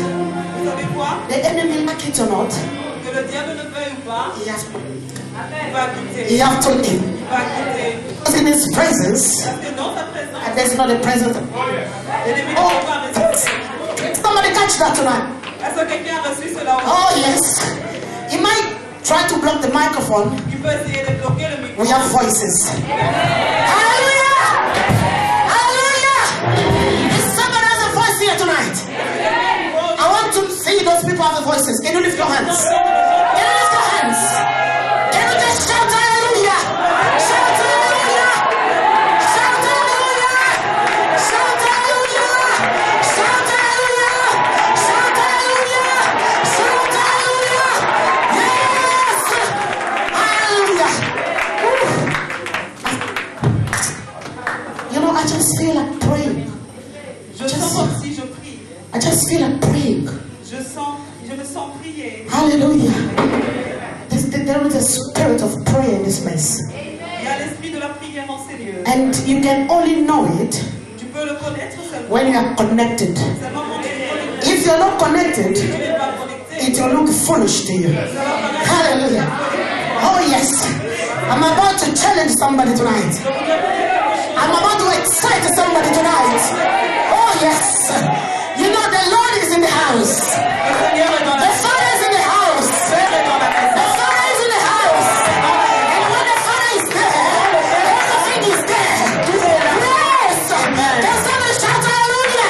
Vous savez quoi? The enemy like it or not, Que le diable ne veuille ou pas, he has to il va quitter. leave. Il va quitter. Because in his presence, Parce que dans sa présence, there's not a presence. l'ennemi ne Oh, peut pas rester. somebody catch that tonight. Est-ce que quelqu'un a reçu cela? Oh yes. He might try to block the microphone. Il peut essayer de bloquer le micro. We have voices. Hallelujah! Hallelujah! If somebody has a voice here tonight, I want to see those people have the voices. Can you lift your hands? Can you lift your hands? Can you just shout hallelujah? Shout hallelujah! Shout hallelujah! Shout hallelujah! Shout hallelujah! Shout hallelujah! Shout hallelujah! Yes! Hallelujah! You know, I just feel like praying. Je sens comme si je prie. I just feel like praying. Je me sens prier. Hallelujah. There is a spirit of prayer in this place. Il y a l'esprit de la prière en ces lieux. And you can only know it Tu peux le connaître seulement. when you are connected. Seulement quand tu es connecté. If you're not connected, Tu n'es pas connecté. it will look foolish to you. Hallelujah. Oh yes. I'm about to challenge somebody tonight. I'm about to excite somebody tonight. Oh yes. You know the Lord is in the house. Le Seigneur est dans The la Father is in the house. Père est dans la maison. The Father is in the house. And when the Father is there, everything is there. Yes. Can somebody shout hallelujah?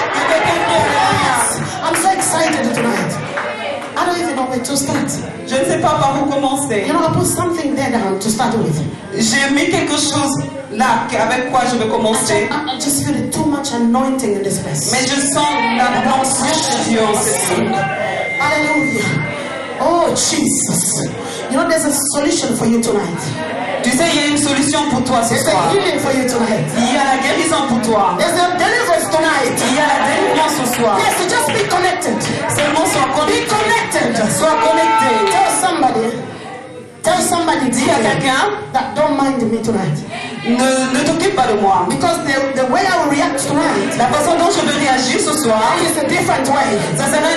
Yes. I'm so excited tonight. I don't even know where to start. Je ne sais pas par où commencer. You know, I put something there down to start with. J'ai mis quelque chose là avec quoi je vais commencer. I just feel too much anointing in this place. Mais je sens la l'onction de Dieu en ce lieu. Hallelujah. Oh, Jesus. You know, there's a solution for you tonight. Tu sais, il y a une solution pour toi ce There's a soir. healing for you tonight. Il y a la guérison pour toi. There's a deliverance tonight. Il y a la délivrance ce soir. Yes, so just be connected. Seulement sois Be connecté. connected. Sois connecté. Tell somebody Dis à quelqu'un, that don't mind me tonight. ne t'occupe pas de moi. Because the way I will react tonight La façon dont je vais réagir ce soir, is a different way. ça sera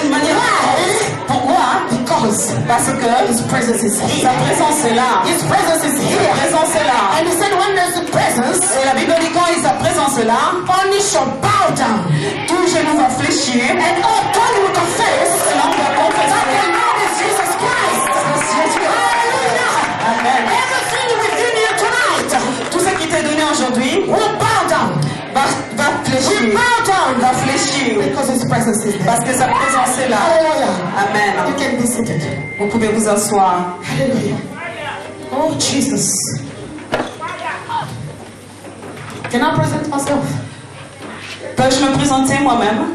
une manière. Why? Pourquoi? Because Parce que His presence is sa here. présence est là. His presence is Sa here. présence est là. And He said when there's a presence, Et la Bible dit quand sa présence est là, only shall bow down. tout genou va fléchir. And all tongue will confess L'homme va that the confesser. Lord is Jesus Christ. Hallelujah. Amen. Everything within you tonight Tout ce qui t'est donné aujourd'hui will bow down. va fléchir. Will bow down. Va fléchir. Because His presence is there. Parce que sa présence est là. Hallelujah. Amen. You can be seated. Vous pouvez vous asseoir. Hallelujah. Oh, Jesus. Can I present myself? Peux-je me présenter moi-même?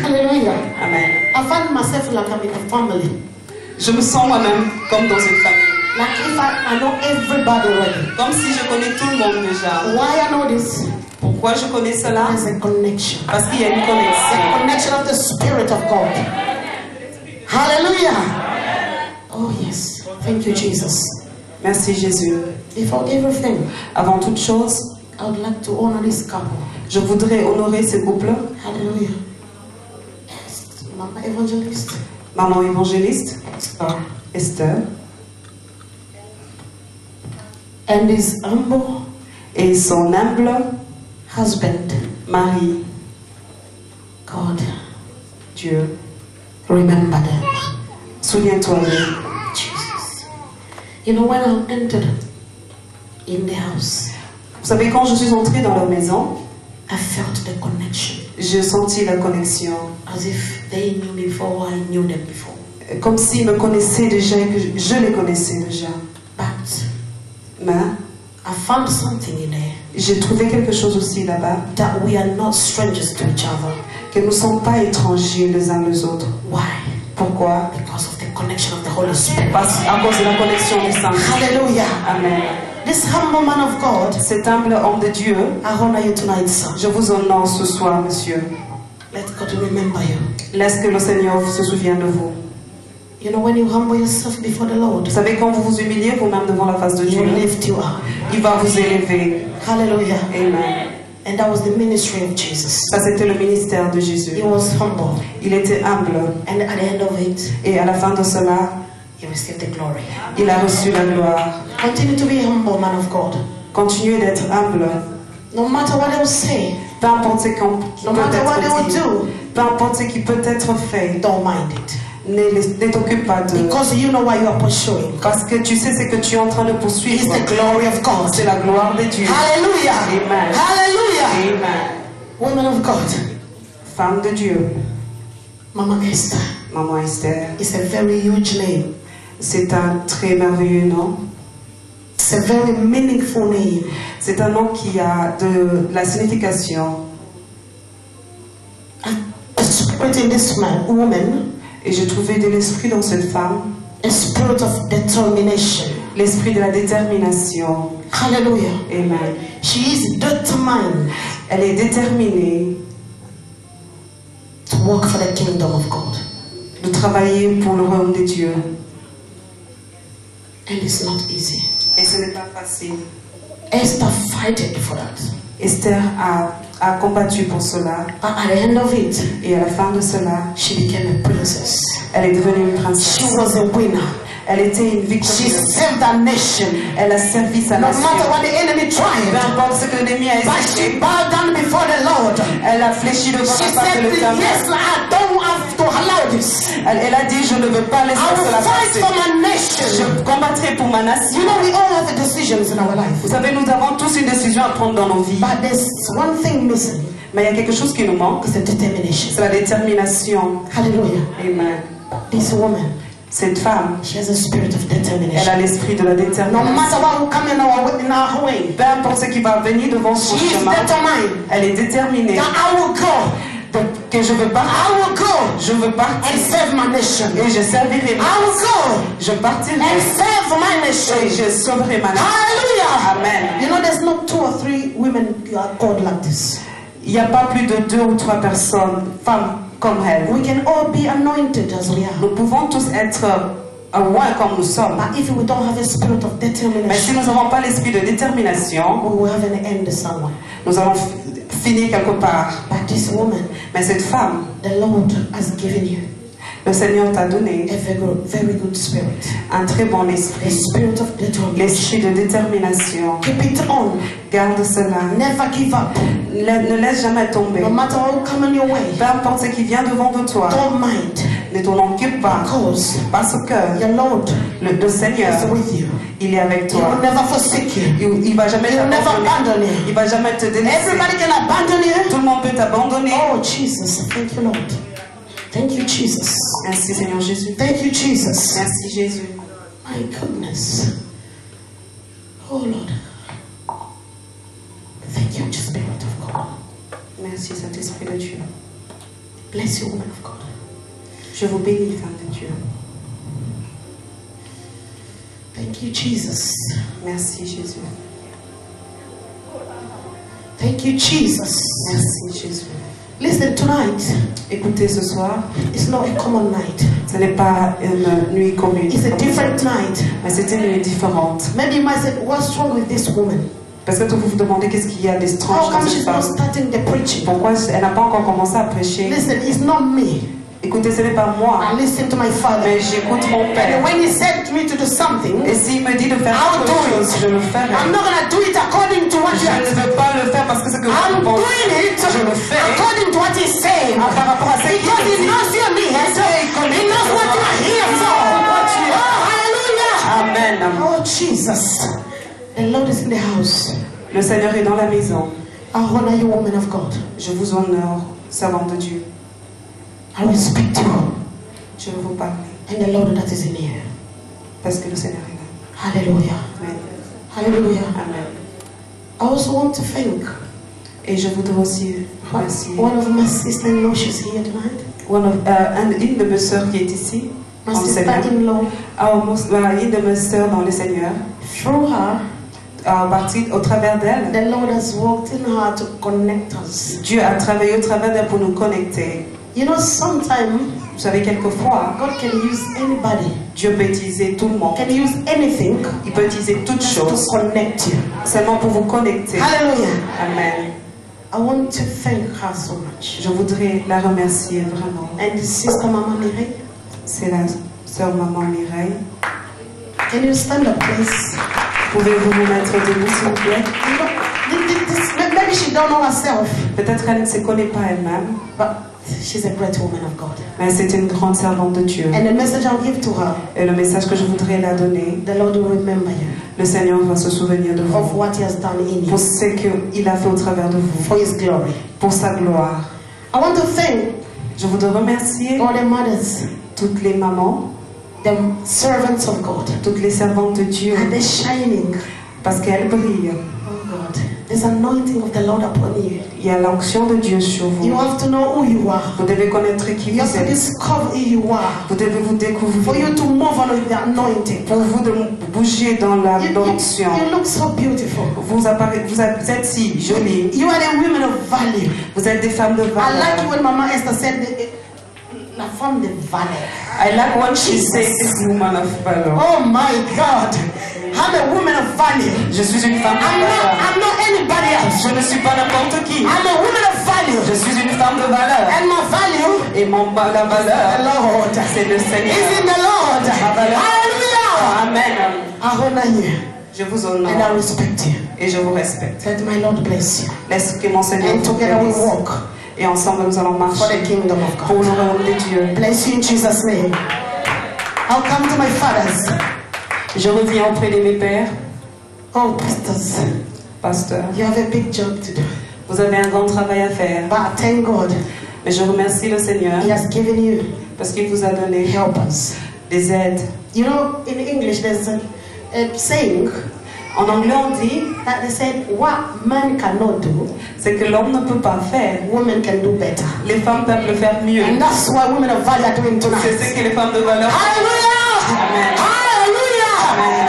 Hallelujah. Amen. I find myself like I'm in a family. Je me sens moi-même comme dans une famille. Like if I know everybody already. Comme si je connais tout le monde déjà. Why I know this? Pourquoi je connais cela? There's a connection. Parce qu'il y a une The connexion. connection of the Spirit of God. Hallelujah. Oh, yes. Thank you, Jesus. Merci Jésus. Before everything, Avant toute chose, I would like to honor this couple. je voudrais honorer ce couple. Hallelujah. Yes. Mama Evangelist. Maman évangéliste, Esther, And his humble et son humble husband. mari. God, Dieu, remember them. souviens-toi d'eux. Jesus. You know, when I entered in the house, Vous savez, quand je suis entrée dans leur maison, I felt the connection. j'ai senti la connexion. As if they knew me before I knew them before. Comme s'ils me connaissaient déjà et que je les connaissais déjà. But Mais I found something in there j'ai trouvé quelque chose aussi là-bas, that we are not strangers to each other. que nous ne sommes pas étrangers les uns les autres. Why? Pourquoi? Because of the connection of the Holy Spirit. À cause de la connexion des saints. Hallelujah. Amen. This humble man of God, Cet humble homme de Dieu, I honor you tonight, son. je vous honore ce soir, monsieur. Let God remember you. Laisse que le Seigneur se souvienne de vous. You know, when you humble yourself before the Lord, Vous savez, quand vous vous humiliez vous-même devant la face de He Dieu, will lift you up. il va vous élever. Hallelujah. Amen. And that was the ministry of Jesus. Ça, c'était le ministère de Jésus. He was humble. Il était humble. And at the end of it, Et à la fin de cela, he received the glory. il a reçu la gloire. Continue to be humble, man of God. Continuez d'être humble. No matter what they will say, Peu importe ce qui no peut matter what they être will dit, do, peu importe ce qui peut être fait, don't mind it. ne t'occupe pas de. Because you know what you are pursuing. Parce que tu sais ce que tu es en train de It's poursuivre. the glory of God. C'est la gloire de Dieu. Hallelujah. Amen. Hallelujah. Amen. Woman of God. Femme de Dieu. Mama Esther. Maman Esther. It's a very huge name. C'est un très merveilleux nom. It's a very meaningful name. C'est un nom qui a de la signification. A spirit in this woman. Et j'ai trouvé de l'esprit dans cette femme. A spirit of determination. L'esprit de la détermination. Hallelujah. Amen. She is determined. Elle est déterminée To work for the kingdom of God. de travailler pour le royaume de Dieu. And it's not easy. Et ce n'est pas facile. Esther fighted for that. Esther a combattu pour cela. But at the end of it, Et à la fin de cela, she became a princess. elle est devenue une She princesse. was a winner. Elle était une She victorieuse. saved that nation. Elle a servi sa No nation. matter what the enemy Peu tried. importe ce que l'ennemi a But she essayé, bowed down before the Lord. elle a fléchi devant She la face said, de l'éternel. yes, I don't have to allow this. Elle a dit, je ne veux pas laisser I will cela fight passer. for my nation. Je combattrai pour ma nation. You know, we all have decisions in our life. Vous savez, nous avons tous une décision à prendre dans nos vies. But there's one thing missing. Mais il y a quelque chose qui nous manque. It's the determination. C'est la détermination. Hallelujah. Amen. This woman, Cette femme, she has a spirit of elle a determination. l'esprit de la No détermination. matter what will come in our way, Peu importe ce qui va venir devant son she is chemin, determined elle est déterminée. that I will go. Que je veux partir. I will go Je veux partir. and serve my nation. Et je servirai. I will go Je partirai. and serve my nation. Et je sauverai ma nation. Hallelujah. Amen. You know, there's not 2 or 3 women who are called like this. Il n'y a pas plus de 2 ou 3 personnes, femmes comme elle. We can all be anointed as we are. Nous pouvons tous être rois comme nous sommes. But if we don't have a spirit of Mais si determination, nous n'avons pas l'esprit de détermination, we will have an end somewhere. nous allons finir quelque part. But this woman, Mais cette femme, the Lord has given you le Seigneur t'a donné a very good spirit. un très bon The esprit. spirit of determination. L'esprit de détermination. Keep it on. Garde cela. Never give up. Ne laisse jamais tomber. No matter what will come on your way, Peu importe ce qui vient devant de toi, don't mind. ne t'en occupe pas. Because Parce que your Lord le Seigneur, is with you. il est avec He will toi. never forsake you. Il va jamais He will never t'abandonner. abandon you. Il va jamais te délaisser. Everybody can abandon Tout you. le monde peut t'abandonner. Oh, Jesus. Thank you, Lord. Thank you, Jesus. Merci Seigneur Jésus. Thank you, Jesus. Merci Jésus. My goodness. Oh, Lord. Thank you, Spirit of God. Merci Saint-Esprit de Dieu. Bless you, woman of God. Je vous bénis, femme de Dieu. Thank you, Jesus. Merci Jésus. Thank you, Jesus. Merci Jésus. Listen, tonight, Écoutez, ce soir, it's not a common night. ce n'est pas une nuit commune. It's a different night. Mais c'est une nuit différente. Maybe you might say, what's wrong with this woman? Parce que vous vous demandez qu'est-ce qu'il y a How d'étrange dans come cette she's not femme. starting the preaching? Pourquoi elle n'a pas encore commencé à prêcher? Listen, it's not me. Écoutez, ce n'est pas moi, I listen to my father. mais j'écoute mon And père. when he said to me to do something, Et s'il me dit de faire I'll quelque do chose, it. je le ferai. I'm not going to do it according to what Je you ne are. veux pas le faire parce que c'est que I'm vous pensez. doing it Je le fais according to what he's saying. par rapport à ce qu'il Because he dit. knows your needs. He knows what you are here for. Oh, hallelujah. Amen. Oh, Jesus. The Lord is in the house. Le Seigneur est dans la maison. I honor you, woman of God. Je vous honore, servante de Dieu. I respect you. Je veux vous parler And the Lord that is in here. parce que le Seigneur est là. Hallelujah. Amen. Hallelujah. Amen. I also want to thank Et je voudrais aussi remercier one of my sister-in-law. She's here tonight. une de mes sœurs qui est ici, My dans le Seigneur. sister-in-law. Une de mes sœurs dans le Seigneur. Through her, Au travers d'elle, the Lord has worked in her to connect us. Dieu a travaillé au travers d'elle pour nous connecter. You know, sometimes Vous savez, quelquefois, God can use anybody, Dieu peut utiliser tout le monde. can use anything Il peut utiliser toutes just to choses connect you. seulement pour vous connecter. Hallelujah. Amen. I want to thank her so much. Je voudrais la remercier vraiment. And the sister Mama Mireille. C'est la sœur Maman Mireille. Can you stand up, please? Pouvez-vous vous mettre debout, s'il vous plaît? Maybe she don't know herself. Peut-être qu'elle ne se connaît pas elle-même, But she's a great woman of God. mais c'est une grande servante de Dieu. And the message I'll give to her, Et le message que je voudrais la donner, the Lord will remember you le Seigneur va se souvenir de of vous, what He has done in pour you, ce qu'il a fait au travers de vous, for His glory. pour sa gloire. I want to thank Je voudrais remercier all the mothers, toutes les mamans, the servants of God, toutes les servantes de Dieu, and the shining. parce qu'elles brillent. Oh God, there's anointing of the Lord upon you. Il y a l'onction de Dieu sur You vous. have to know who you are. Vous devez connaître qui You have vous to êtes. discover who you are. Vous devez vous For découvrir. you to move on with the anointing. Pour vous de bouger dans l'onction. You look so beautiful. Vous êtes si jolie. You are a woman of value. Vous êtes des femmes de I like valeur. it when Mama Esther said, la femme de valeur. I like what she says, woman of valor. Oh my God. I'm a woman of value. Je suis une femme de valeur. I'm not anybody else. Je ne suis pas n'importe qui. I'm a woman of value. Je suis une femme de valeur. And my value, Et la the valeur, Lord, c'est le Seigneur. is in the Lord. Ma valeur. Hallelujah. Amen. I honor you Je vous and I honore respect you. et je vous respecte. Let my Lord bless you. Laisse que mon Seigneur And vous together we bénisse. walk Et ensemble nous allons for marcher the kingdom of pour God. le royaume de Dieu. Bless you in Jesus' name. I'll come to my fathers. Je reviens auprès de mes pères, Oh, pastors, pasteurs. you have a big job to do. Vous avez un grand travail à faire. But I thank God, Mais je remercie le Seigneur He has given you parce qu'il vous a donné helpers. des aides. You know, in English, there's a saying En anglais, on dit that they said, what man cannot do, c'est que l'homme ne peut pas faire. women can do better. Les femmes peuvent le faire mieux. And that's what women of value are doing C'est tonight. ce que les femmes de valeur font. Hallelujah! Amen. Hallelujah! Amen!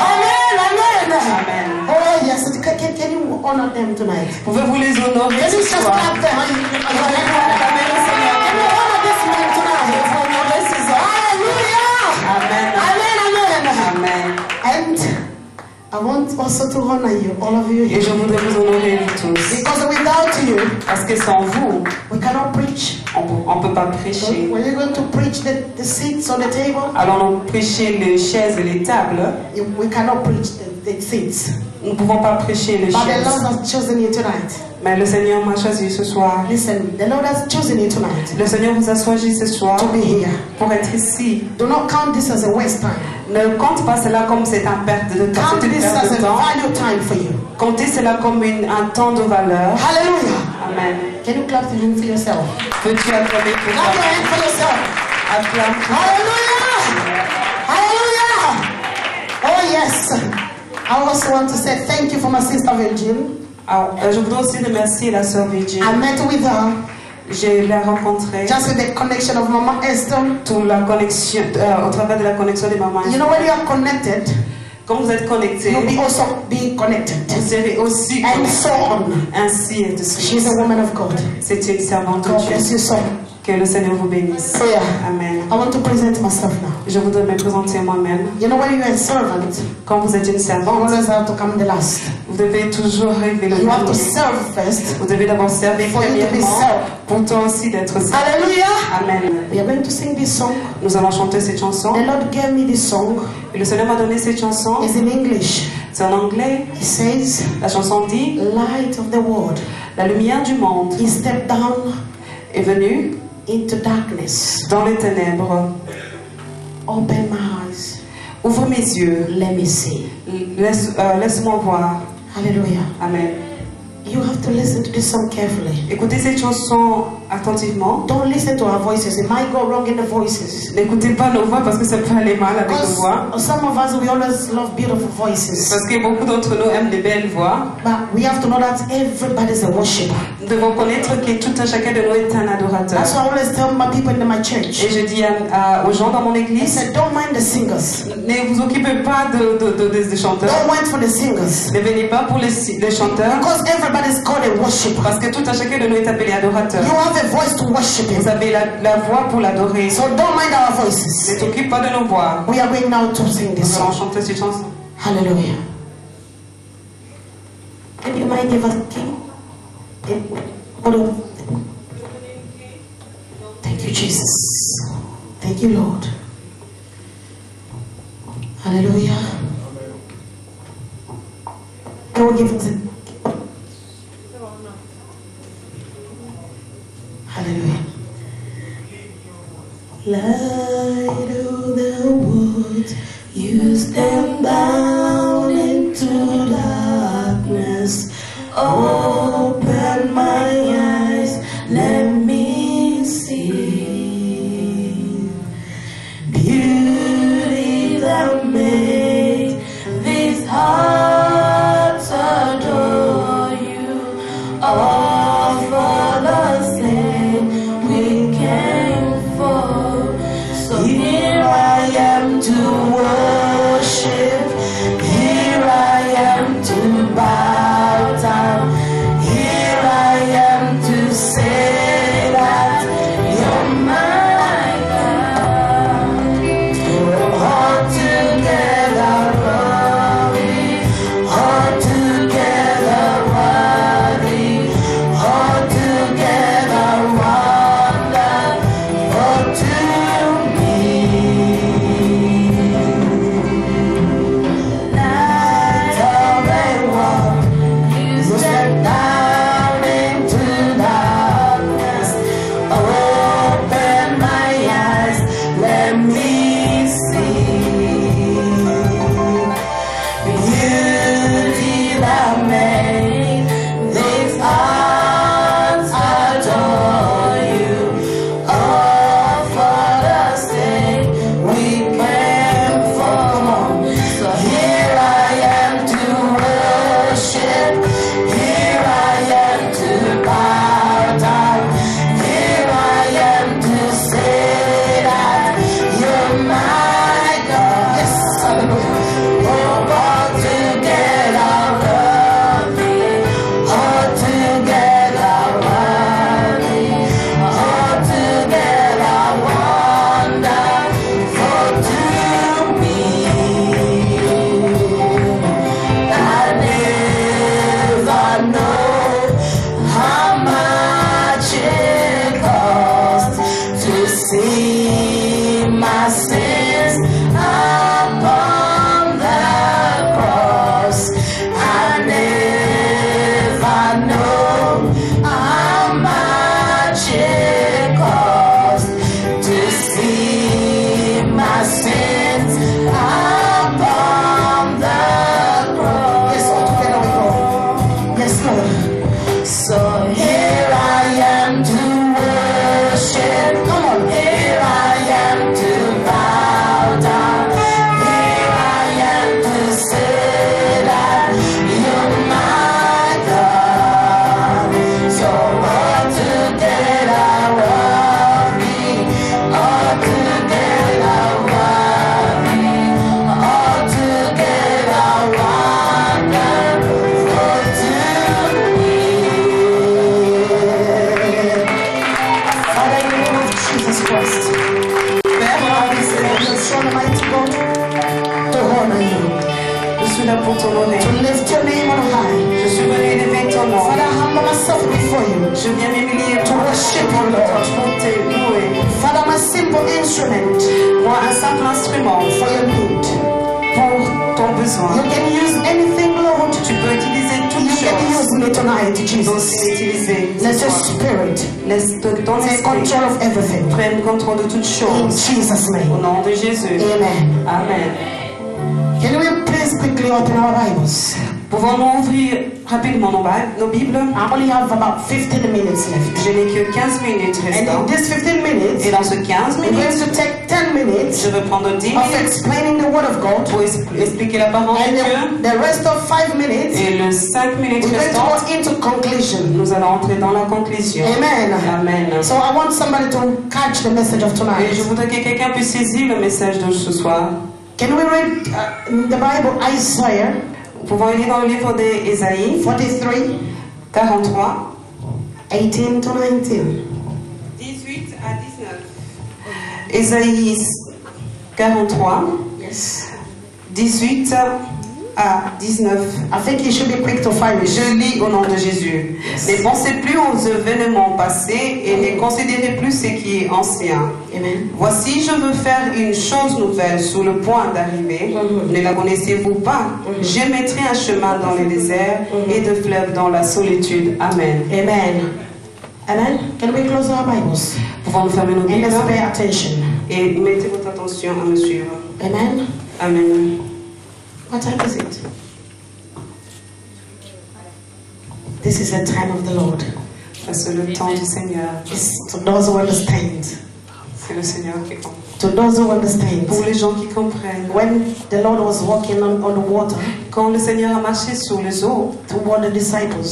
Amen! Amen. Oh, yes. Can you honor them tonight? Pouvez-vous les honorer Can ce you just soir? clap them? Acclamez le Seigneur. Can you honor this man tonight? Honorez ces hommes. Hallelujah! Amen. Amen! Amen. And I want also to honor you, all of you Et here. je voudrais vous honorer vous tous. Because without you, Parce que sans vous, we cannot preach. on ne peut pas prêcher. When you're going to preach the seats on the table, Alors nous prêcher les chaises et les tables. we cannot preach the seats. Nous ne pouvons pas prêcher les But the chaises. Lord has chosen you tonight. Mais le Seigneur m'a choisi ce soir. Listen, the Lord has chosen you tonight Le Seigneur vous a choisi ce soir to be here. pour être ici. Do not count this as a waste time. Ne compte pas cela comme c'est un perte de temps. Count C'est une this perte as de a temps. value time for you. Comptez cela comme un temps de valeur. Hallelujah. Amen. Can you clap the hand for yourself? Peux-tu acclamer pour Clap your toi? hand for yourself. Acclame. Hallelujah. Hallelujah. Oh yes. I also want to say thank you for my sister Virgin. Alors, je voudrais aussi remercier la sœur Virgin. I met with her Je l'ai rencontrée just with the connection of Mama Esther. au travers de la connexion des mamans. You know, when you are connected, Quand vous êtes connectés, you'll be also being connected. vous serez aussi And so connectés. on. Ainsi est de She's suite. a woman of God. C'est une servante God de Dieu. bless you so. Que le Seigneur vous bénisse. So yeah, Amen. I want to present myself now. Je voudrais me présenter moi-même. You know, when you're a servant, Quand vous êtes une you servante, always have to come the last. vous devez toujours rêver le You have to dernier. serve first. Vous devez d'abord servir For you to be premièrement served. pour toi aussi d'être servi. Hallelujah. Amen. We are going to sing this song. Nous allons chanter cette chanson. The Lord gave me this song. Et le Seigneur m'a donné cette chanson. It's in English. C'est en anglais. He says, La chanson dit light of the world. La lumière du monde He stepped down est venue into darkness. dans les ténèbres. Open my eyes. Ouvre mes yeux. Let me see. Laisse-moi voir. Hallelujah. Amen. You have to listen to this song carefully. Écoutez cette chanson attentivement. Don't listen to our voices. It might go wrong in the voices. N'écoutez pas nos voix parce que ça peut aller mal avec nos voix. Because some of us, we always love beautiful voices. Parce que beaucoup d'entre nous aiment des belles voix. But we have to know that everybody's a worshiper. Nous devons connaître que tout un chacun de nous est un adorateur. That's why I always tell my people in my church. Et je dis aux gens dans mon I église, said, don't mind the singers. ne vous occupez pas des chanteurs. Don't wait for the singers. Ne venez pas pour les chanteurs. Because everybody's called a worshiper. Parce que tout un chacun de nous est appelé adorateur. You have a voice to worship Vous him. avez la voix pour l'adorer. So don't mind our voices. Ne t'occupe pas de nos voix. We are going now to sing this Nous allons song. chanter cette chanson. Hallelujah. Can you mind give us king? Hold on. Thank you, Jesus. Thank you, Lord. Hallelujah. Can we give him hallelujah. Light of the woods, you stand down into darkness. Open my eyes, let me see beauty that made these hearts adore you. All for the same we came for. So here I am to worship. Here I am to bow down. Here I am to say that you're my God. We're all together worthy, all together worthy, all together wonderful to me. Light of the world, you step down into darkness. Open my eyes, let me see beauty that made these hearts adore you. All for the sake we came for. So here I am to worship. Here I am to bow down. Here I am to say that you're my God. Yes, hallelujah. Oh, all together worthy, all together worthy, all together wonderful to me. I never know how much it costs to see my sins upon the cross. I never know how much it costs to see my sins upon the cross. Yes, all together we go. Yes, Lord. So here I am to worship. Come on. Here I am to bow down. Here I am to say that you're my God. So all together worthy, all together worthy, all together wonderful to me. Father, in the name of Jesus Christ, Père, nous sommes mighty God to honor you. Je suis là pour t'honorer. To lift your name on high. Je suis venu élever ton nom. Father, I humble myself before you. Je viens m'humilier To worship you, Lord. pour te louer. Father, I'm a simple instrument Moi, un simple instrument for your need. pour ton besoin. You can use anything, Lord. Tu peux utiliser You toutes can choses. use me tonight, Donc, Jesus. utiliser. Let your spirit Laisse ton take esprit control of everything. prenne contrôle de toutes In choses. Jesus' Au name. nom de Jésus. Amen. Amen. Can we please quickly open our Bibles? Pouvons-nous ouvrir rapidement nos Bibles? I only have about 15 minutes left. Je n'ai que 15 minutes And in restantes. these 15 minutes, Et dans ce 15 we're going minutes, to take 10 minutes je vais prendre 10 of minutes explaining the Word of God. pour expliquer la parole de And Dieu. the rest of 5 minutes, Et le 5 minutes we're going to restantes, go into conclusion. nous allons entrer dans la conclusion. Amen. Amen. So I want somebody to catch the message of Et tonight. je voudrais que quelqu'un puisse saisir le message de ce soir. Can we read in the Bible Isaiah Nous pouvons lire dans le livre d'Ésaïe 43, 43, 18 to 19. 18 à 19. Ésaïe 43, Yes. 18 à 19. I think you should be quick to find it. Je lis au nom de Jésus. Ne pensez plus aux événements passés et ne considérez plus ce qui est ancien. Amen. Voici, je veux faire une chose nouvelle sur le point d'arriver. Ne la connaissez-vous pas? Je mettrai un chemin dans le désert et de fleuves dans la solitude. Amen. Amen. Amen. Can we close our Bibles? Pouvons-nous fermer nos And let's Bibles pay attention. et mettez votre attention à me suivre. Amen. Amen. What time is it? This is the time of the Lord. C'est le temps du Seigneur. It's to those who understand. C'est le Seigneur qui comprend. To those who understand. Pour les gens qui comprennent. When the Lord was walking on the water Quand le Seigneur a marché sur les eaux, toward the disciples,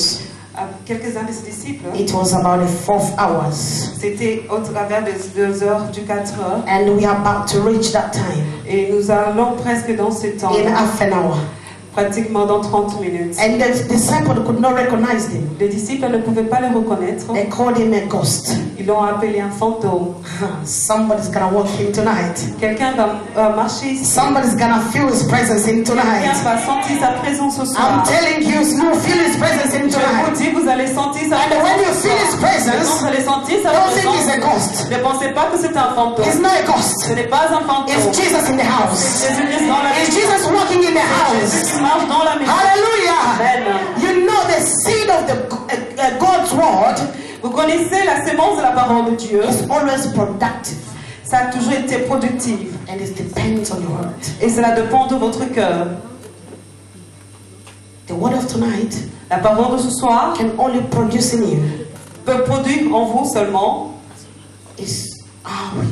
à quelques-uns de ses disciples, it was about the 4 hours. c'était au travers des 2 heures du 4 heures. And we are about to reach that time Et nous allons presque dans ce temps, in half an hour. pratiquement dans 30 minutes. And the disciple could not recognize him. Les disciples ne pouvaient pas le reconnaître. They called him a ghost. Ils l'ont appelé un fantôme. Somebody's gonna walk in tonight. Quelqu'un va marcher ici. Somebody's gonna feel his presence in Quelqu'un tonight. va sentir sa présence ce I'm soir. telling you, you feel his presence in Je vous tonight. dis, vous allez sentir sa And when you présence. feel his Et quand presence, vous allez sentir sa don't think he's a présence, ghost. ne pensez pas que c'est un fantôme. He's not a ghost. Ce n'est pas un fantôme. It's Jesus in the house. Jésus-Christ dans la It's maison. Jesus walking in the house. Jésus qui marche dans la maison. Hallelujah. Amen. You know the seed of the God's word Vous connaissez la sémence de la parole de Dieu. is always productive, Ça a toujours été productif. and it depends on your heart. Et cela dépend de votre cœur. The word of tonight La parole de ce soir can only produce in you peut produire en vous seulement is how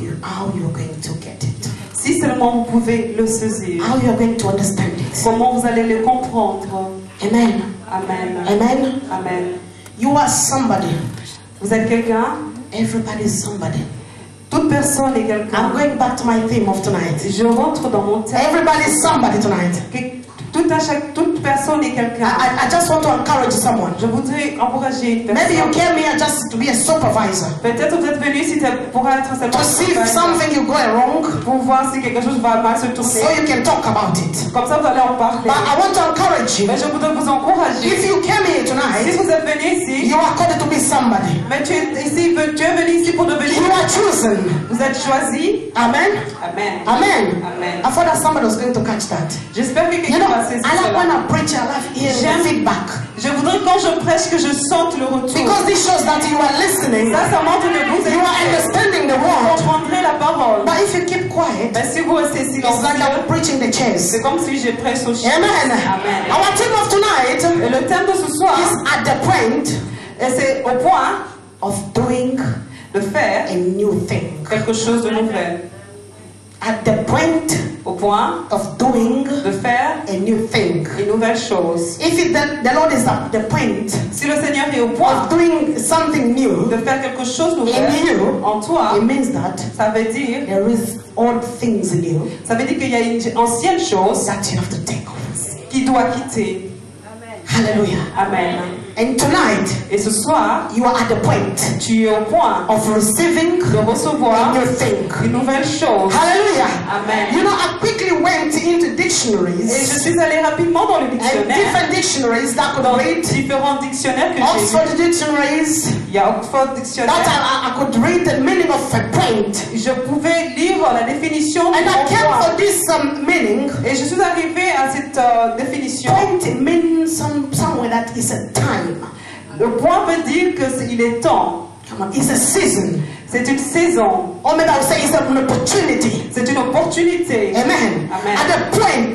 you're going to get it, si seulement vous pouvez le saisir. how you're going to understand it. Comment vous allez le comprendre. Amen. Amen. Amen. Amen. You are somebody. Vous êtes quelqu'un. Everybody is somebody. Toute personne est quelqu'un. I'm going back to my theme of tonight. Je rentre dans mon thème. Everybody is somebody tonight. Toute personne est quelqu'un. I just want to encourage someone. Je voudrais encourager une Maybe you personne. came here just to be a supervisor, Peut-être vous êtes venu ici pour être seulement to see if something is going wrong, pour voir si quelque chose va mal se tourner. so you can talk about it. Comme ça, vous allez en parler. But I want to encourage you. Mais je voudrais vous encourager. If you came here Si tonight, vous êtes venu ici, you are called to be somebody. mais tu es venu ici pour devenir. You are chosen. Vous êtes choisi. Amen. Amen. Amen. Amen. I thought that somebody was going to catch that. J'espère que You quelqu'un know, va saisir I like when cela. I preach, I love hearing J'aime- the feedback. Je voudrais quand je prêche que je sente le retour. Because this shows that you are listening, Ça montre que vous you are understanding the word. comprendrez la parole. But if you keep quiet, Mais si vous restez it's like silencieux, I'm preaching the chairs. c'est comme si je prêche au chien. Amen. Amen. Our theme of tonight Et le thème de ce soir, is at the point et c'est au point of doing de faire a new thing. quelque chose de nouvel. At the point Au point of doing de faire a new thing. une nouvelle chose. If the Lord is at the point Si le Seigneur est au point of doing something new de faire quelque chose de in nouvel you, en toi, it means that ça veut dire there is old things in you qu'il y a une ancienne chose that you have to take off. qui doit quitter. Hallelujah. Amen. And tonight, Et ce soir, you are at the point tu es au point of receiving de a recevoir new thing. une nouvelle chose. Hallelujah. Amen. You know, I quickly went into Et je dictionaries suis allée rapidement dans le and dictionnaire, different dictionaries that could dans read. différents dictionnaires que j'ai vus. Oxford dictionaries Il y a Oxford that Dictionnaire. I could read the meaning of a point. Je pouvais lire la définition And du I came point. for this meaning. Et je suis arrivée à cette définition. Point means somewhere that is a time. Le point veut dire qu'il est temps. Come on, it's a season. C'est une saison. Or maybe I would say it's an opportunity. C'est une opportunité. Amen. Amen. At the point,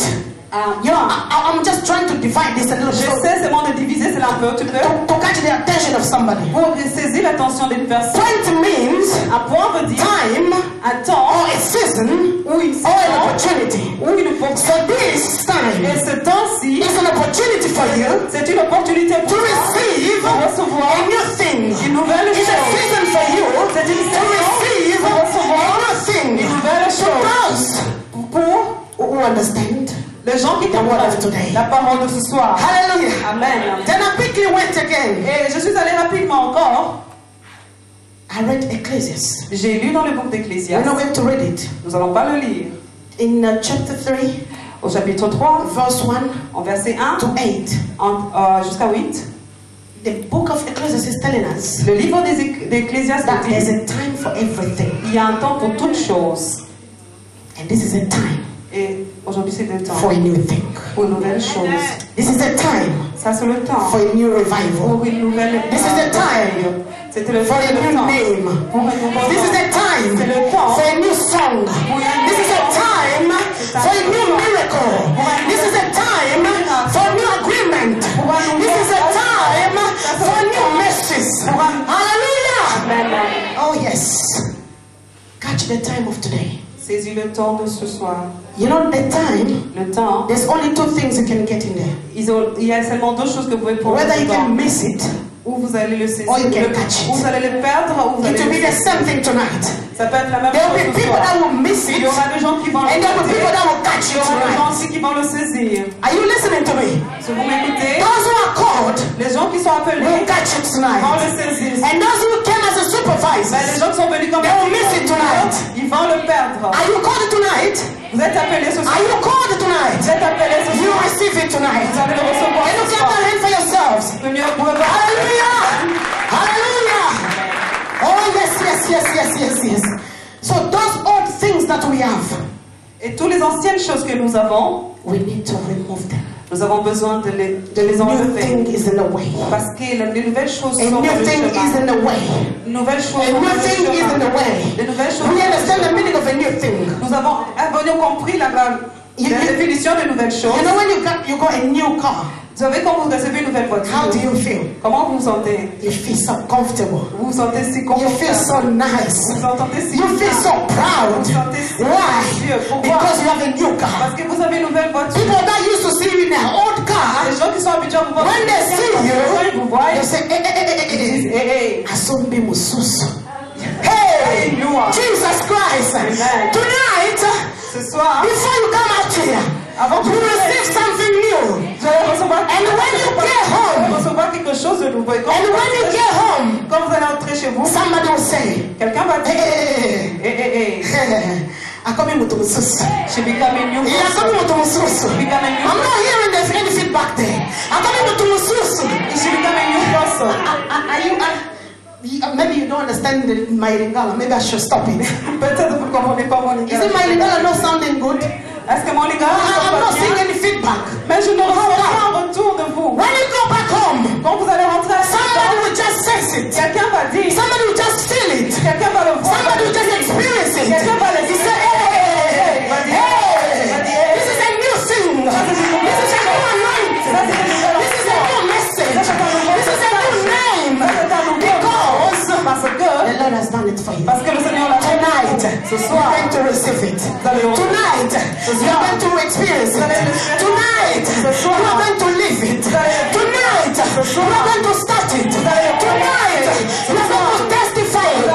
you know, I'm just trying to divide this a little bit J'essaie seulement de diviser cela un peu, tu peux. to catch the attention of somebody. Pour saisir l'attention d'une personne. Point means Un point veut dire time un temps or a season ou une or an saison opportunity. ou une opportunité. So this Et time ce temps-ci, is an opportunity for you c'est une opportunité to pour toi receive de recevoir a new thing. une nouvelle It's a chose. season for you C'est une to saison receive pour recevoir a new thing. une nouvelle To chose. those Pour who understand. les gens qui The word of comprennent today. la parole de ce soir. Hallelujah. Amen. Then I quickly went again. Et je suis allée rapidement encore. I read Ecclesiastes. J'ai lu dans le livre We're d'Ecclésiaste. not going to read it. Nous n'allons pas le lire. In chapter 3, Au chapitre 3, verse 1 en verset 1 to 8. Jusqu'à 8, The book of Ecclesiastes is telling us le livre d'Ecclésiaste that there's dit a time for everything. il y a un temps pour toutes choses. And this is a time Et aujourd'hui, c'est le temps for a new thing. pour une nouvelle chose. This is a time Ça, c'est le temps for a new revival. pour une nouvelle. This is the time C'était le for a new temps. name. Pour un nouveau This is nom. a time C'est le temps for a new song. This is a time for a new miracle. This is a time for a new agreement. This is a time for new messages. Hallelujah. Amen. Oh yes. Catch the time of today. Saisis le temps de ce soir. You know the time, Le temps, there's only two things you can get in there. il y a seulement deux choses que vous pouvez prendre. Whether you dedans. can miss it, Ou vous allez le saisir, or you can catch it. ou vous allez le perdre, ou vous It allez will be le the saisir. same thing tonight. Ça peut être la même There will be chose ce people soir. that will miss Il it, y aura des gens qui vont le and there will be people saisir. that will catch Il y it aura des gens tonight. aussi qui vont le saisir. Are you listening to me? Si vous m'écoutez, Those who are called les gens qui sont appelés will catch it vont tonight. le saisir. And those who came as a Mais les supervisor, gens qui sont venus comme they will miss it tonight. ils vont le perdre. Are you called tonight? Vous êtes appelés ce soir. Are you called tonight? Vous êtes appelés ce You soir. receive it tonight. Vous allez le recevoir Can you ce clap soir. your hand for yourselves? Vous pouvez voir. Hallelujah! Hallelujah! Oh yes, yes, yes, yes, yes, yes. So those old things that we have, Et toutes les anciennes choses que nous avons, we need to remove them. nous avons besoin de les A new thing enlever. is in the way. Parce que les nouvelles choses A sont new dans le thing is chemin. in the way. Les nouvelles choses A sont dans new le thing is in the chemin. way. Les nouvelles choses We sont dans le understand the chemin. meaning of a new thing. Nous avons compris la définition de nouvelles choses. You know when you got a new car, Vous savez quand vous recevez une nouvelle voiture, how do you feel? comment vous vous sentez? You feel so comfortable. Vous vous sentez si You feel confortable. so nice. Vous vous sentez si You feel so proud. Vous vous sentez si Why? précieux. Pourquoi? Because you have a new car. Parce que vous avez une nouvelle voiture. People that used to see you in an old car, Les gens qui sont habitués à vous voir, when they see quand ils vous you, voient, they say, ils disent, hey, hey, hey, Asombi Mususu. Hey, Jesus Christ. Amen. Tonight, ce soir, before you come out here, avant que you vous receive something new. vous allez recevoir And when you get vous allez home, recevoir quelque chose de nouveau. Et quand and vous when you rentrez- get home, quand vous allez entrer chez vous, somebody will say, quelqu'un va dire, hey, hey, Akomi Mususu. she become a new Yeah, person. Akomi Mususu. Become a new I'm not hearing any feedback there. Akomi Mususu. She become a new person. Maybe you don't understand my Lingala. Maybe I should stop it. Peut-être vous ne comprenez pas mon Is lingala. it my Lingala not sounding good? Est-ce que mon lingala ne I'm sonne not pas seeing bien? any feedback. Mais je ne reçois pas un retour de vous. When you go back home, Quand vous allez rentrer à la somebody maison, will just sense it. quelqu'un va dire, Somebody will just feel it. quelqu'un va le voir. Somebody will just experience it. Quelqu'un va le He say, hey, this is a new thing. This is a new anointing. This is a new message. This is a new name. Parce que The Lord has done it for you. Parce que le Seigneur l'a fait. Tonight, Ce you're soir, going to receive it. Tonight, you're going to experience it. Tonight, you're going to live it. Tonight, you're going to start it. Tonight, you're going to testify it.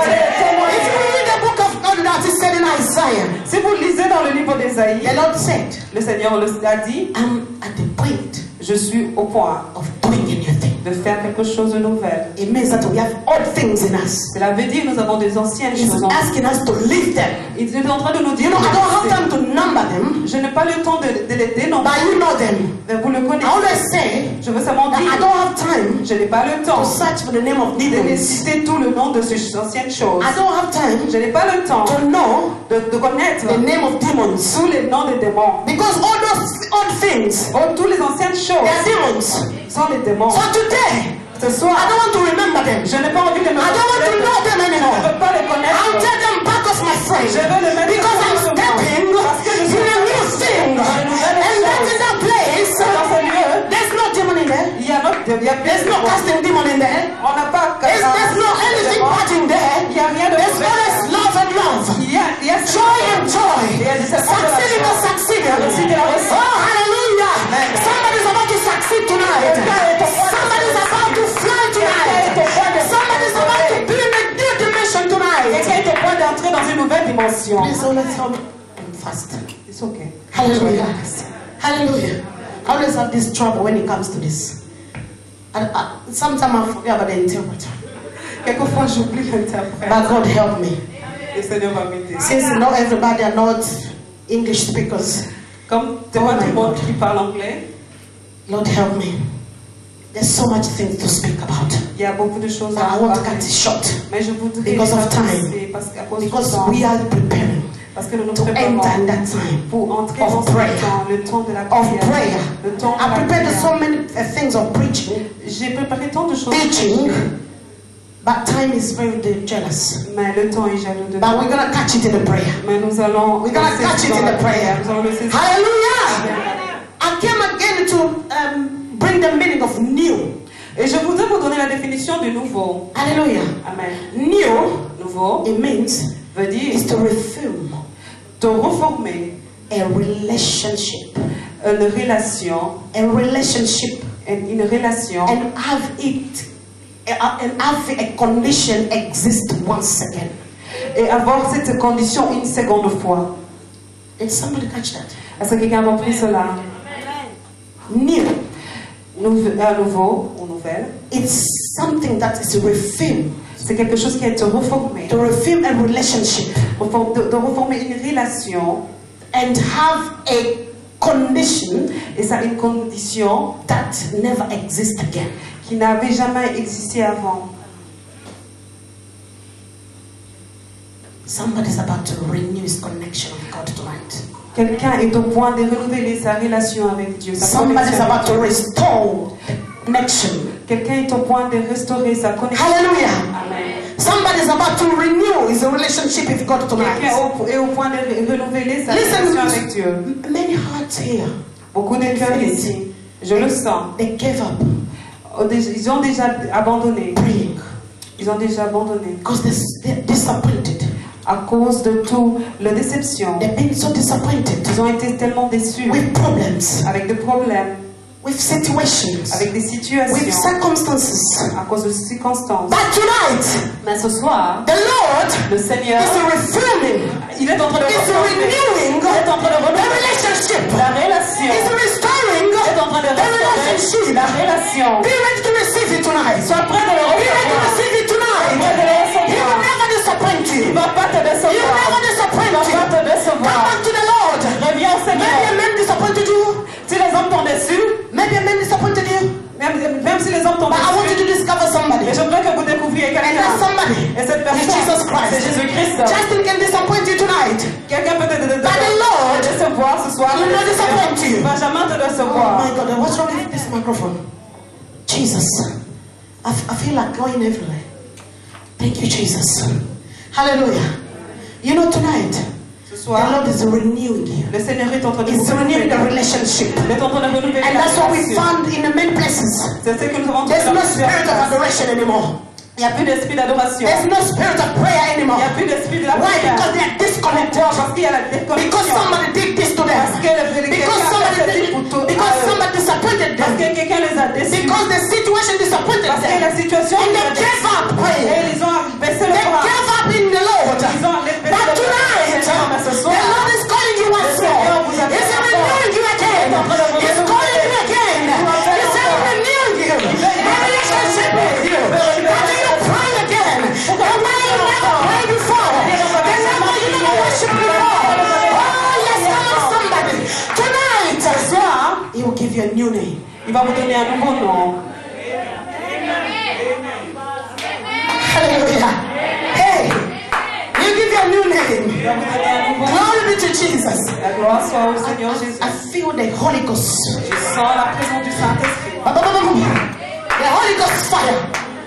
If you read the book of God that is said in Isaiah, si vous lisez dans le livre d'Ésaïe, the Lord said, le Seigneur a dit, I'm at the point je suis au point of doing a new thing. de faire quelque chose de nouvel. It means that we have old things in us. Cela veut dire que nous avons des anciennes He's choses en nous. asking us to leave them. Il est en train de nous You dire, know, I don't have time to number them, je n'ai pas le temps de les dénombrer, but you know them. mais vous le I connaissez. always say Je veux seulement that I dire, don't have time je n'ai pas le to temps search for the name of de demons. citer tout le nom de ces anciennes choses. I don't have time Je n'ai pas le temps to know de connaître the name of demons. tous les noms des démons. Because all those old things, Oh, toutes les anciennes they choses are demons. sont les démons. So today, Ce soir, I don't want to remember them. je n'ai pas envie de me I don't want to know them Je ne anymore. veux pas les connaître. I'll take them back off my friend. Je veux les mettre Because I'm sur moi. stepping Parce que je in suis a new thing. And that in that place, dans ce lieu. there's no demon in there. Il y a There's no casting demon in there. On n'a pas There's no anything bad in there. Il n'y a rien de There's always love and love. Il y a Joy and joy. Il y a des Succeeding or succeeding. Oh, hallelujah. Somebody's about to succeed tonight. Somebody's about to fly tonight. Somebody's about to be in a new dimension tonight. Quelqu'un est au point d'entrer dans une nouvelle dimension. Please always help me fast. It's okay. Hallelujah. Hallelujah. I always have this trouble when it comes to this. Sometimes I forget about the interpreter. Quelquefois, j'oublie l'interprète. But God help me. Le Seigneur va m'aider. Since not everybody are not English speakers, Comme c'est pas tout le monde qui parle anglais. Lord help me. There's so much things to speak about. Il y a beaucoup de choses But à I want to parler. cut it short Mais je voudrais because of time. qu'à cause du because temps, we are preparing parce que nous nous to préparons enter in that time pour entrer dans of ce prayer. temps, le temps de la Of prière. prayer. Le temps de I la prepared prière. so many things of preaching, J'ai préparé tant de choses. teaching, but time is very jealous. Mais le temps est jaloux de But nous. we're gonna catch it in the prayer. Mais nous allons We're gonna le catch saisir it dans in la the prayer. Nous allons le saisir. Hallelujah! I came again to bring the meaning of new. Et je voudrais vous donner la définition du nouveau. Hallelujah. Amen. New, Nouveau it means veut dire is to reform de reformer a relationship. une relation, A relationship une relation and have it and have a condition exist 1 second. et avoir cette condition une seconde fois. Did somebody catch that? Est-ce que quelqu'un a compris cela? New, Nouveau ou nouvelle, it's something that is reformed. c'est quelque chose qui a été reformé. To reform a relationship De reformer une relation and have a condition et ça a une condition that never exists again. qui n'avait jamais existé avant. Somebody's about to renew his connection with God tonight. Quelqu'un est au point de renouveler sa relation avec Dieu. Sa Somebody's connexion about avec to Dieu. restore connection. Quelqu'un est au point de restaurer sa connexion. Hallelujah. Amen. Somebody's about to renew his relationship with God tonight. Quelqu'un est au point de renouveler sa Listen, relation avec Dieu. many hearts here, Beaucoup de cœurs ici, je le sens. they gave up Ils ont déjà abandonné. praying Ils ont déjà abandonné. because they're disappointed. À cause de tout, la déception. They've been so disappointed Ils ont été tellement déçus. with problems, Avec des problèmes, with situations, avec des with situations, circumstances. à cause de circonstances. But tonight, Mais ce soir, the Lord le Seigneur, is reforming, il est en train de is reformer. renewing Il est en train de the renouveler relationship, la relation. is restoring Il est en train de the relationship. restaurer la relation. Be ready to receive it tonight. Sois prêt de le Be ready to recevoir. receive it tonight. Sois prêt de le He will recevoir. never disappoint Il you. ne va pas te He will décevoir. never disappoint Il ne va you. pas te Come décevoir. back to the Lord. Reviens au Maybe a Seigneur. man disappointed you. Si les hommes t'ont déçu, Maybe a man disappointed you. même si les hommes t'ont But I want you déçu, to discover somebody. mais j'aimerais que vous découvriez And quelqu'un. that somebody Et cette is personne, Jesus Christ. c'est Jésus-Christ. Justin can disappoint you tonight. Quelqu'un peut te But the Lord décevoir ce soir. will not disappoint Il you. ne va jamais te Oh décevoir. my God, what's wrong with this microphone? Jesus. I feel like going everywhere. Thank you, Jesus. Hallelujah. You know, tonight, Ce the soir, Lord is renewing you. le Seigneur est en train de He's vous renewing the renouveler. relationship. Il est en train de renouveler And la that's what we relation. found in the many places. C'est ce que nous avons There's trouvé no dans plusieurs spirit of places. adoration anymore. Il n'y a plus d'esprit d'adoration. There's no spirit of prayer Il anymore. n'y a plus d'esprit de la Why? prière. Because they are disconnected. Parce qu'il y a la Because déconnexion. somebody did this to them. Parce que Because somebody disappointed Parce que them. quelqu'un les a déçus. Because the situation disappointed Parce que la them. situation And les a they gave up déçus. praying. Et ils ont baissé They le bras. gave up in the Lord. Ils ont baissé But le tonight, bras. Mais ce the soir, Lord is calling you once Le Seigneur more. vous appelle He's encore. renewing you again. He's calling you again. He's renewing you. A relationship with you. How do you pray again? The way you never prayed before. The level you never worshiped before. Oh, yes, come on, somebody. Tonight, ce soir, He will give you a new name. il va vous donner un nouveau nom. Hallelujah. Hey, He'll give you a new name. Il va vous donner un nouveau nom. Glory be to Jesus. La gloire soit au Seigneur Jésus. I feel the Holy Ghost. Je sens la présence du Saint-Esprit. The Holy Ghost fire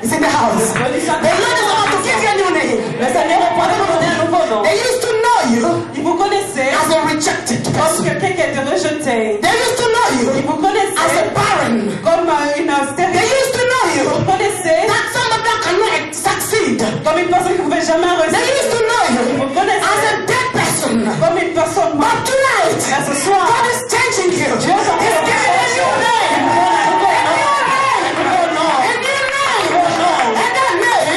is in the house. The Lord is about to give you a new name. Le Seigneur est prêt à vous donner un nouveau nom. They used to know you Il vous connaissait as a rejected comme person. quelqu'un qui a été rejeté. They used to know Il you vous as a connaissait barren. comme une They stérile. used to know you Vous connaissez that somebody that cannot succeed. comme une personne qui ne pouvait jamais They réussir. used to know you Vous connaissez as a dead person. comme une personne But morte. tonight, Mais ce soir, God is changing you. He's Dieu giving you a new name. A new name. And that name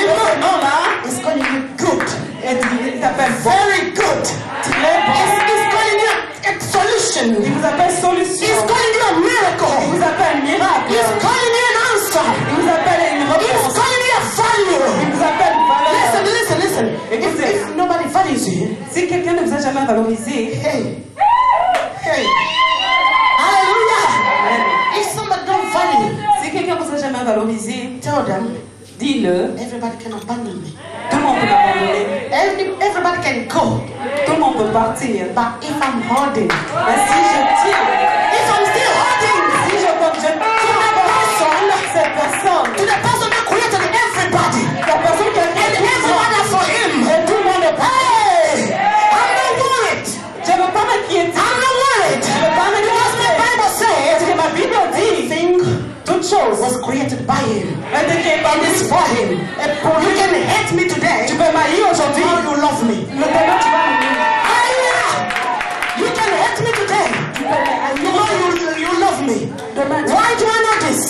is calling you good. il t'appelle Very good. très bon. He's calling you a solution. Il vous appelle He's solution. calling you a Il miracle. vous appelle miracle. He's calling you an answer. Il vous appelle une He's réponse. calling you a Il value. vous appelle valeur. Listen. If nobody values you, Si quelqu'un ne vous a jamais valorisé, hey, valoriser, tell them, dis-le. everybody can abandon me. Tout le monde peut m'abandonner. Everybody can go. Tout le monde peut partir. But if I'm holding, Mais si je tiens, if I'm still holding, si je continue, cette personne, to the person that created everybody, la personne qui a and créé everyone for him, et tout le monde est hey, I'm not worried. Je ne veux pas m'inquiéter. I'm not worried. Je ne veux pas Because the m'inquiéter. Bible says, Parce que ma Bible dit, toute chose was created by him. a été créée par And lui. it's for him. You can hate me today. Tu peux m'haïr aujourd'hui. How you love me. Le demain, tu vas m'aimer. Hallelujah. You can hate me today. You know you love me. Demain, tu Why do I know this?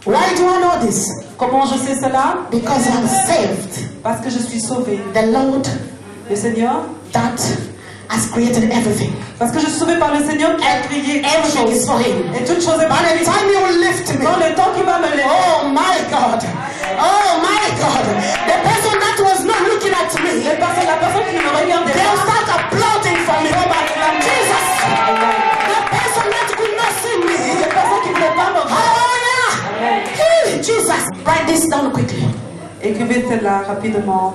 Why do I know this? Comment je sais cela? Because I'm saved. Parce que je suis sauvé. The Lord Le Seigneur, that has created everything. parce que je suis sauvé par le Seigneur qui a créé toute Everything is chose. for him. Et toute chose est By par the lui. time he will lift me. Dans le temps qu'il va me lever. Oh my God. Oh my God. The person that was not looking at me, La personne qui me regardait they'll pas. start applauding for me. Jesus. The person that could not see me. Les personnes qui ne voulaient pas me voir. Hallelujah. Hey, Jesus. Write this down quickly. Écrivez cela rapidement.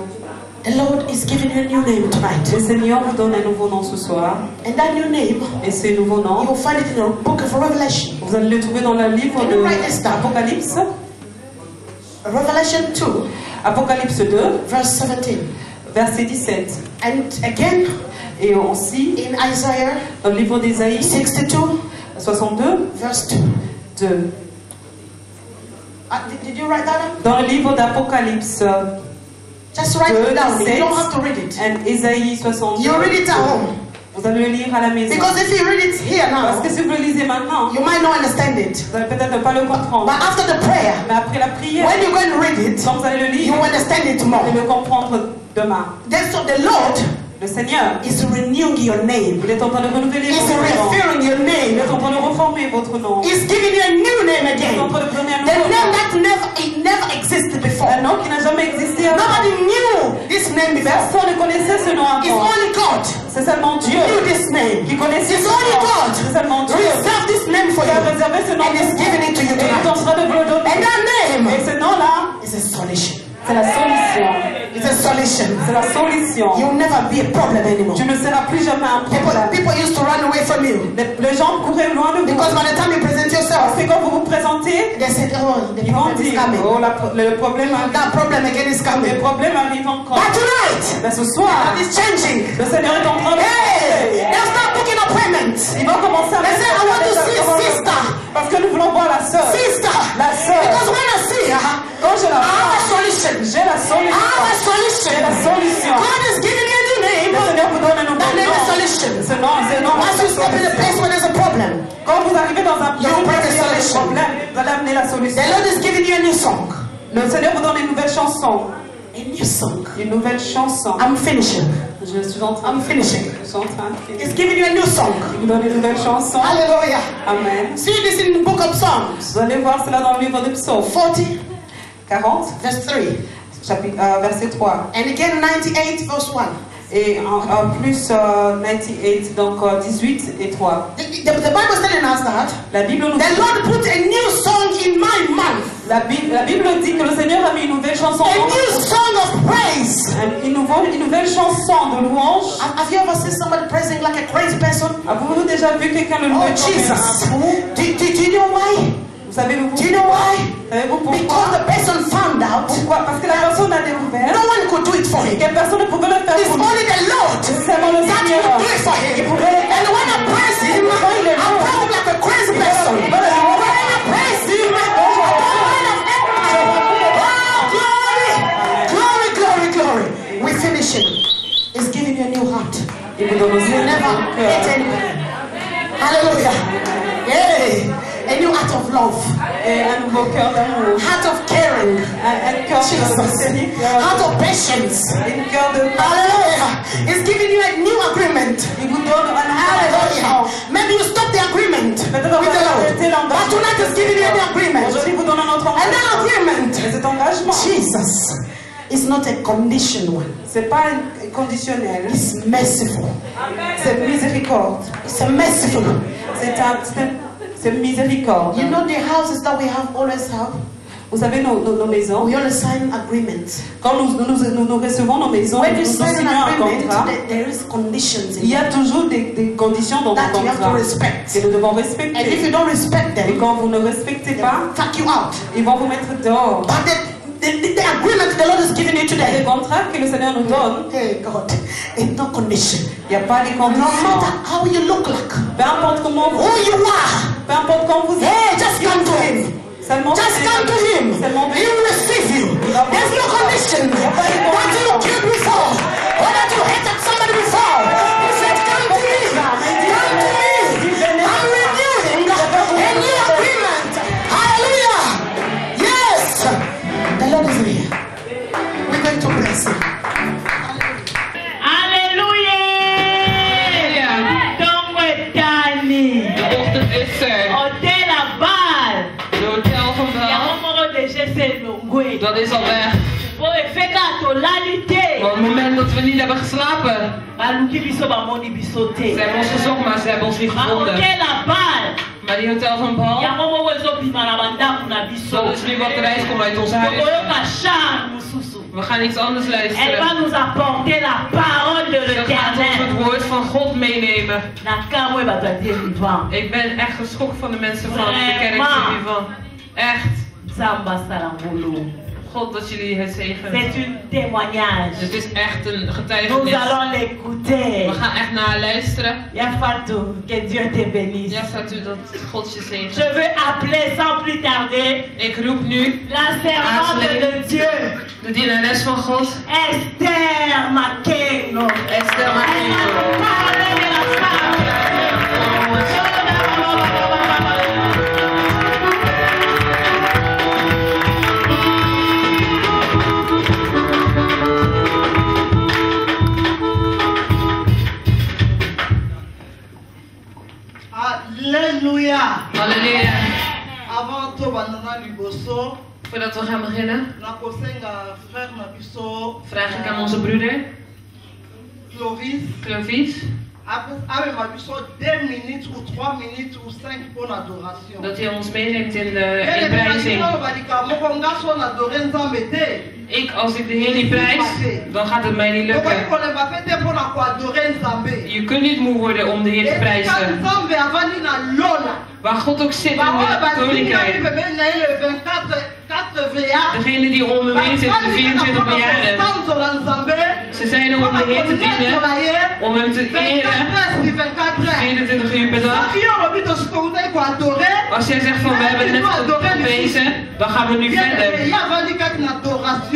The Lord is giving you a new name tonight. Le Seigneur vous donne un nouveau nom ce soir. And that new name, Et ce nouveau you nom, will find it in the book of Revelation. vous allez le trouver dans le livre Can de you write this down? Apocalypse. Revelation 2, Apocalypse 2, verse 17. verset 17. And again, Et aussi, in Isaiah dans le livre d'Ésaïe 62, 62, verse 2. 2. Did you write that down? Dans le livre d'Apocalypse Just write 2, it down. You 17, don't have to read it. et Ésaïe 62. You read it at home. Vous allez le lire à la maison. Because if you read it here Parce now, que si vous le lisez maintenant, you might not understand it. vous allez peut-être ne pas le comprendre. But after the prayer, Mais après la prière, when you go and read it, quand vous allez le you lire, understand it vous more. allez le comprendre demain. Then so the Lord Le Seigneur, is renewing your name. il est en train de renouveler He's votre nom. referring your Il name. est en train de reformer votre nom. He's giving you a new name Il est en again. train de donner un The nouveau name nom. that never existed before. Un nom qui n'a jamais existé avant. Nobody knew this name before. Personne ne connaissait ce nom It's avant. only God C'est seulement Dieu knew this name. qui connaissait It's ce only nom. God C'est seulement Dieu reserved this name for qui a you. réservé ce nom And pour is vous. giving it to you Et il est en tonight. train de vous le donner. And that name Et ce nom-là, is a solution. c'est la solution. It's a solution. C'est la solution. You'll never be a problem anymore. Tu ne seras plus jamais un problème. People used to run away from you. Les gens couraient loin de vous. Because by the time you present yourself, Parce que quand vous vous présentez, they said, oh, the ils vont problem is dire, coming. oh, le problème arrive. That problem again is Le coming. problème arrive encore. But tonight, Mais ce soir, it's changing. le Seigneur est en train de Hey, they'll start booking appointments. Ils vont commencer à They say, I want to see sister. Parce que nous voulons voir la sœur. Sister. La sœur. Because when I see her, Quand je la I have a vois, solution. j'ai la I solution. have a solution. J'ai la solution. God is giving you a new name. Le Seigneur vous donne un nouveau That name is nom. solution. Ce nom, Once you step in a place where there's a problem, Quand vous arrivez dans un You bring a solution. problème, vous allez amener la solution. the Lord is giving you a new song. Le Seigneur vous donne une nouvelle chanson. A new song. Une nouvelle chanson. I'm finishing. Je suis en train I'm finishing. Je suis en train de finir. He's giving you a new song. Il vous donne une nouvelle chanson. Hallelujah. Amen. See this in the book of Psalms. Vous allez voir cela dans le livre de Psaume 40, 40, verse 3. verset 3. And again 98, verse 1. Et en plus 98, donc 18 et 3. The Bible is telling us that La Bible nous the dit, Lord put a new song in my mouth. la Bible dit que le Seigneur a mis une nouvelle chanson A dans new song of praise. une nouvelle chanson de louange. Have you ever seen somebody praising like a crazy person? Avez-vous déjà vu quelqu'un le Oh louer comme Jesus. un fou? Do you know why? Savez-vous Do you know why? Savez-vous Because pourquoi? the person found out Pourquoi? Parce que la personne a découvert no one could do it for him. que personne ne pouvait le faire It's pour lui. only the Lord C'est seulement le that Seigneur. could do it for him. And when I praise him, I praise him like a crazy person. When I praise him, glory, glory. We're finishing. He's giving you a new heart. Il vous donne aussi You un never nouveau hate cœur. anybody. Hallelujah. Hey, a new heart of love. Et un nouveau cœur d'amour. Heart of caring. Un cœur de Jesus. miséricorde. Heart of patience. Un cœur de Hallelujah. He's giving you a new agreement. Il vous donne un Hallelujah. Maybe you stop the agreement with the Lord. But tonight is giving you an agreement. Aujourd'hui, il vous donne un autre And that engagement. agreement, Et cet engagement, Jesus, is not a condition one. c'est pas un conditionnel. It's merciful. C'est miséricorde. It's a merciful. C'est miséricorde. You know the houses that we have always have? Vous savez, nos maisons, we only sign agreement. quand nous recevons nos maisons, When nous you sign signons an un agreement, contrat. there is conditions Il y in a toujours des conditions dans that le you have to contrat respect. que nous devons And if respecter. you don't respect Et them, quand vous ne respectez they pas, will fuck you out. ils vont vous mettre dehors. But the agreement the Lord is giving you Le today, contrat que le Seigneur nous donne, hey God, ain't no condition. il n'y a pas de No conditions. matter how you look like, Peu importe comment vous, who you are, peu importe quand vous hey, êtes, just come to Him. seulement Just come to Him. seulement He will receive you. There's no condition. What you killed before, or that you hated somebody before, He said, come to me. Come to me. I'm renewing a new agreement. Hallelujah. Yes. The Lord is here. We're going to bless Him. Alléluia! Donc, Dani, De ochtend is er. hôtel à balle. De hotel Il y a vandaag. un moment de GC Longwe. Dat is al weg. Pour faire gâteau, l'alité. Op het moment dat we niet hebben geslapen. Baluki biso ba moni biso Ze te. hebben ons gezocht, maar ze hebben ons niet Ma gevonden. hôtel à balle. Maar die hotel van Il y a Paul, un moment où ils ont bima na bandaku na biso. dat is nu wat de reis komt uit ons huis. Oyoka charme mususu. We gaan iets anders Elle va luisteren. nous apporter la parole de Ze gaat ons l'Éternel. het woord van God meenemen. Na kamwe batandi vivant. Ik ben echt geschokt van de mensen van de kerk van. Echt. Samba sarangolo. God dat jullie het zegenen. C'est un témoignage. Het is echt een Nous getuigenis. allons l'écouter. We gaan echt naar luisteren. Yafatou, que Dieu te bénisse. Ja, staat u dat God je Je zegent. veux appeler sans plus tarder Ik roep nu la servante de Dieu, de dienares van God, Esther Makengo. Esther Elle Makengo. va parler de la femme. Alléluia. Halleluja. Avant to banana liboso, Voordat we gaan beginnen, na kosenga frère na biso vraag ik aan onze broeder, Clovis, Clovis, avec ma biso 2 minutes ou 3 minutes ou 5 pour l'adoration. dat hij ons meeneemt in de prijzing. Ik, als ik de Heer niet prijs, dan gaat het mij niet lukken. Je kunt niet moe worden om de Heer te prijzen. Waar God ook zit in het koninkrijk. Degene die om hem heen zit, de 24 miljarden. Ze zijn er om de Heer te dienen, om hem te eren. 24 uur per dag. Als jij zegt van we hebben het net geprezen, dan gaan we nu verder.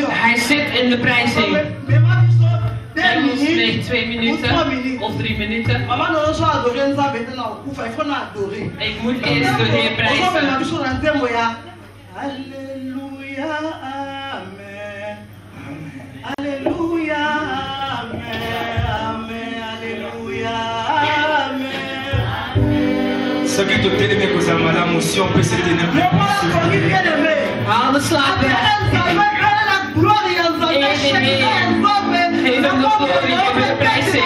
Hij zit in de prijzing. Hij moest 2 minuten of 3 minuten. Ik moet eerst de Heer prijzen. Alléluia, amen. Alléluia, amen. Amen, alléluia, amen. Ce qui te plaît de causes la motion peut se tenir. Haal de slaap weg. Geef hem de glorie, geef hem de prijzing.